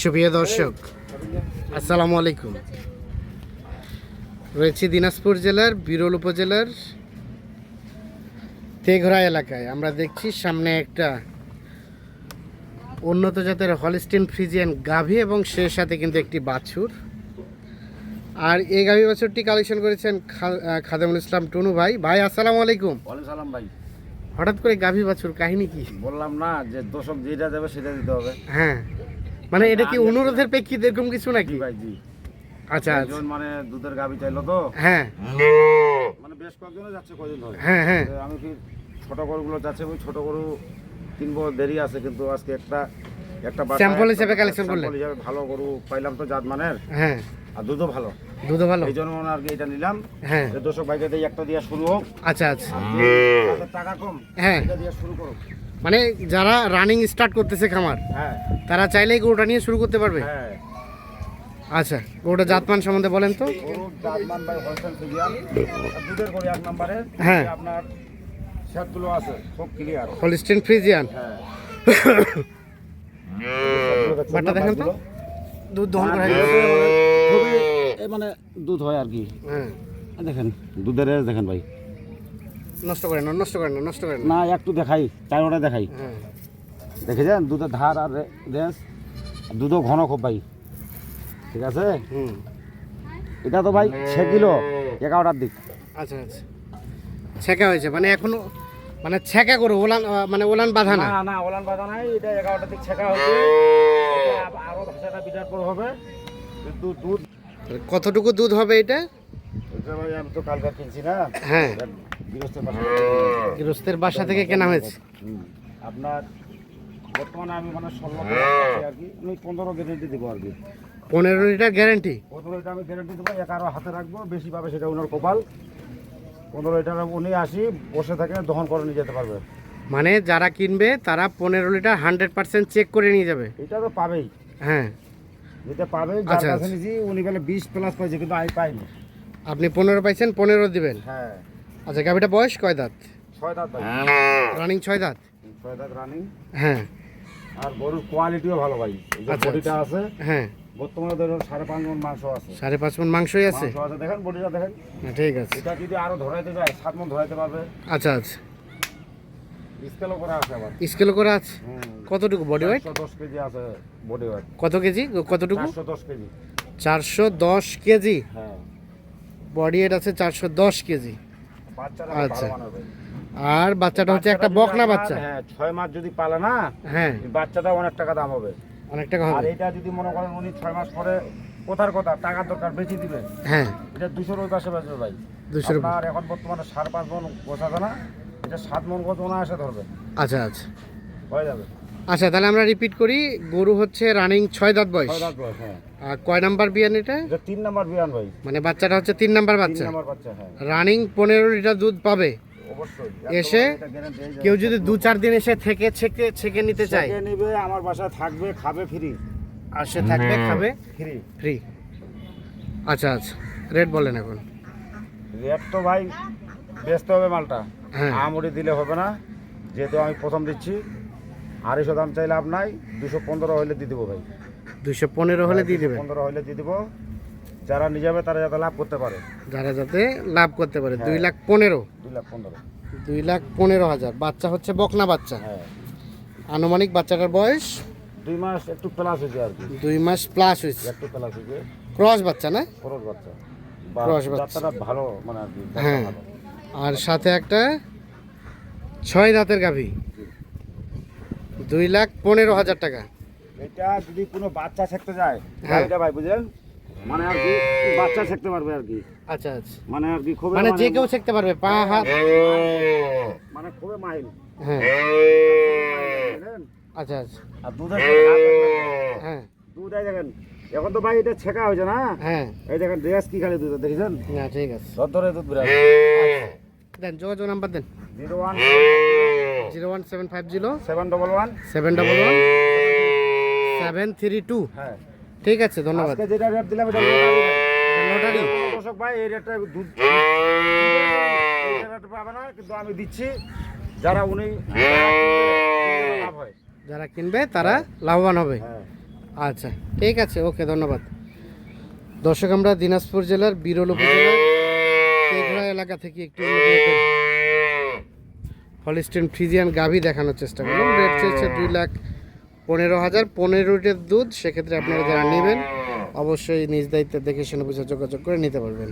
সুপ্রিয় দর্শক, আসসালামু আলাইকুম। রয়েছি দিনাজপুর জেলার বিরল উপজেলার তেঘরা এলাকায়। আমরা দেখছি সামনে একটা উন্নত জাতের হলস্টিন ফ্রিজিয়ান গাভী এবং সে সাথে কিন্তু একটি বাছুর। আর এই গাভী বাছুরটি কালেকশন করেছেন খাদেমুল ইসলাম টুনু ভাই। ভাই আসসালামু আলাইকুম। ওয়ালাইকুম সালাম ভাই। হঠাৎ করে গাভী বাছুর কাহিনী কি? বললাম না যে দর্শক যেটা দেবে সেটা দিতে হবে। হ্যাঁ, মানে এটা কি অনুরোধের প্রেক্ষিতে এরকম কিছু নাকি? ভাই জি। আচ্ছা একজন মানে দুধের গাভী চাইলো তো, হ্যাঁ মানে বেশ কয়েকজনে যাচ্ছে কয়দিন ধরে। হ্যাঁ হ্যাঁ আমি কি ছোট গরুগুলো যাচ্ছে, ওই ছোট গরু কিনবো, দেরি আছে, কিন্তু আজকে একটা স্যাম্পল হিসেবে কালেকশন করলে স্যাম্পল হিসেবে ভালো গরু পাইলাম তো, জাত মানের, হ্যাঁ, আর দুধও ভালো। দুধও ভালো, এই জন্য আর কি এটা নিলাম। হ্যাঁ যে দর্শক ভাইকে দিয়ে একটা দিয়ে শুরু হোক। আচ্ছা আচ্ছা, তাদের টাকা কম, হ্যাঁ, এটা দিয়ে শুরু করো। মানে যারা রানিং স্টার্ট করতেছে খামার, হ্যাঁ তারা চাইলেই গরুটা নিয়ে শুরু করতে পারবে। হ্যাঁ, আচ্ছা, গরুটা জাতমান সম্বন্ধে বলেন তো। গরুর জাতমান ভাই হলস্টাইন ফ্রিজিয়ান, দুধের গরু এক নম্বরে। হ্যাঁ, আপনার শেডগুলো আছে সব ক্লিয়ার। হলস্টিন ফ্রিজিয়ান, হ্যাঁ, বাটটা দেখেন তো, দুধ দহন করা খুবই হয়েছে। মানে দুধ হয় আর কি। হ্যাঁ, দেখেন দুধের রেস দেখেন ভাই, নষ্ট করেন না, নষ্ট করেন না, নষ্ট করেন না। না একটু দেখাই, চারোটা দেখাই, হ্যাঁ, দেখেছেন দুধের ধার আর রেস, দুধও ঘন খুব ভাই, ঠিক আছে। হুম, এটা তো ভাই 6 কিলো 11টার দিক। আচ্ছা আচ্ছা, ছেঁকা হয়েছে মানে এখনো, মানে ছেঁকা করে ওলান, মানে ওলান বাঁধা না। না না ওলান বাঁধা নাই, এটা 11টার দিক ছেঁকা হয়েছে, আরো ভাষাটা বিচার করে হবে। কিন্তু দুধ কতটুকু দুধ হবে এটা? এটা ভাই আমি তো কালকে কিনছি না। হ্যাঁ, গৃহস্থের বাসা গৃহস্থের বাসা থেকে কেনা হয়েছে। আপনার বর্তমানে আমি মানে 16 আর কি, আমি 15 গ্যারেন্টি দেবো আর কি। 15 লিটার গ্যারান্টি। 15 লিটার আমি গ্যারেন্টি দেবো, 11 হাতে রাখবো, বেশি পাবে সেটা ওনার কপাল। 15 লিটার উনি আসি বসে থাকে, দহন করে নিয়ে যেতে পারবে। মানে যারা কিনবে তারা 15 লিটার 100% চেক করে নিয়ে যাবে। এটা তো পাবেই, হ্যাঁ, যেটা পাবে। যার আচ্ছা, কাছে নিয়েছি উনি বলে 20 প্লাস পাইছে, কিন্তু আমি পাইনি। আপনি 15 পাইছেন, 15 দিবেন। হ্যাঁ, আচ্ছা, গাভিটা বয়স কয় দাঁত? 6 দাঁত ভাই, রানিং 6 দাঁত। 6 দাঁত রানিং। হ্যাঁ, আর গরুর কোয়ালিটিও ভালো ভাই, এই যে আচ্ছা, বডিটা আছে, হ্যাঁ, বর্তমানে ধরুন 5.5 মণ মাংস আছে। 5.5 মণ মাংসই আছে। মাংস আছে, দেখেন বডিটা দেখেন। হ্যাঁ, ঠিক আছে। এটা যদি আরো ধরাইতে যায় 7 মণ ধরাইতে পারবে। আচ্ছা আচ্ছা, স্কেলও করা আছে আবার। স্কেল করে আছে। কতটুকু বডি ওয়েট? 410 কেজি আছে বডি ওয়েট। কত কেজি? কতটুকু? 410 কেজি। 410 কেজি হ্যাঁ, বডি ওয়েট আছে, 410 কেজি। বাচ্চাটা আচ্ছা। ভালো মানের ভাই। আর বাচ্চাটা হচ্ছে একটা বকনা বাচ্চা। হ্যাঁ, 6 মাস যদি পালে না, হ্যাঁ, এই বাচ্চাটা অনেক টাকা দাম হবে। অনেক টাকা আর হবে। এটা যদি মনে করেন উনি 6 মাস পরে কোথার কথা টাকার দরকার বেশি দিবে, হ্যাঁ, এটা 200 ওই পাশে বেচবে ভাই। 200 রুপি। আপনার এখন বর্তমানে 5.5 মণ গোছাবে না, এটা 7 মণ গোছ এসে ধরবে, আচ্ছা আচ্ছা হয়ে যাবে। আচ্ছা, তাহলে আমরা রিপিট করি। গরু হচ্ছে রানিং 6 দাঁত বয়স। 6 দাঁত বয়স। হ্যাঁ, আর কয় নাম্বার বিয়ান এটা? এটা 3 নাম্বার বিয়ান ভাই। মানে বাচ্চাটা হচ্ছে 3 নাম্বার 3 বাচ্চা। নাম্বার বাচ্চা। হ্যাঁ, রানিং 15 লিটার দুধ পাবে। অবশ্যই। এসে এটা guarantee এই যে কেউ যদি 2-4 দিন এসে থেকে ছেকে নিতে চায়, ছেঁকে নিবে, আমার বাসায় থাকবে, খাবে ফ্রি। আর সে থাকবে, খাবে ফ্রি। ফ্রি। আচ্ছা আচ্ছা, রেট বলেন এখন। রেট তো ভাই বেচতে হবে মালটা, হ্যাঁ, আমরি দিলে হবে না, যেহেতু আমি প্রথম দিচ্ছি। 250 দাম চাই লাভ নাই, 215 হইলে দিয়ে দেবো ভাই। 215 হলে দিয়ে দেবেন। 215 হইলে দিয়ে দেবো, যারা নিয়ে যাবে তারা যাতে লাভ করতে পারে। যারা যাতে লাভ করতে পারে। হ্যাঁ। 2,15,000। 2,15,000। 2,15,000। বাচ্চা হচ্ছে বকনা বাচ্চা। হ্যাঁ, আনুমানিক বাচ্চাটার বয়স 2 মাস একটু প্লাস হয়েছে আর কি, 2 মাস প্লাস হয়েছে। একটু প্লাস হয়েছে। ক্রস বাচ্চা না? খরচ বাচ্চা, ক্রস বাচ্চা। বাচ্চাটা ভালো মানে আর কি, বাচ্চা হ্যাঁ, ভালো। আর সাথে একটা 6 দাঁতের গাভী। 2,15,000 টাকা। এটা যদি কোনো বাচ্চা শিখতে যায়, হ্যাঁ। এটা ভাই বুঝলেন, মানে আর কি বাচ্চা শিখতে পারবে আর কি, আচ্ছা আচ্ছা, মানে আর কি খুবই মানে যে কেউ শিখতে পারবে, পা হাত। মানে খুবই মাইল, হ্যাঁ, বুঝলেন? আচ্ছা আচ্ছা, আর দুধের হ্যাঁ দুধ এই দেখেন, এখন তো ভাই এটা ছেঁকা হয়েছে না, হ্যাঁ, এই দেখেন ড্রেস কি খালি দুধ দেখেছেন, না ঠিক আছে। ধরে দুধ বেরায়। দেন যোগাযোগ নাম্বার দেন। 01 01750 711 711 732। হ্যাঁ, ঠিক আছে, ধন্যবাদ। আজকে যেটা রেট দিলাম এটা নোটারি। দর্শক ভাই এই রেটটা দুধ এই রেটটা পাবে না, কিন্তু আমি দিচ্ছি, যারা উনি লাভ হয়। যারা কিনবে তারা লাভবান হবে। হ্যাঁ, আচ্ছা ঠিক আছে, ওকে, ধন্যবাদ। দর্শক, আমরা দিনাজপুর জেলার বিরল উপজেলার তেঘরা এলাকা থেকে একটি হলিস্টিন ফ্রিজিয়ান গাভী দেখানোর চেষ্টা করলাম। রেট চেয়েছে 2,15,000, 15 লিটার দুধ। সেক্ষেত্রে আপনারা যারা নেবেন অবশ্যই নিজ দায়িত্বে দেখে শুনে বুঝে যোগাযোগ করে নিতে পারবেন।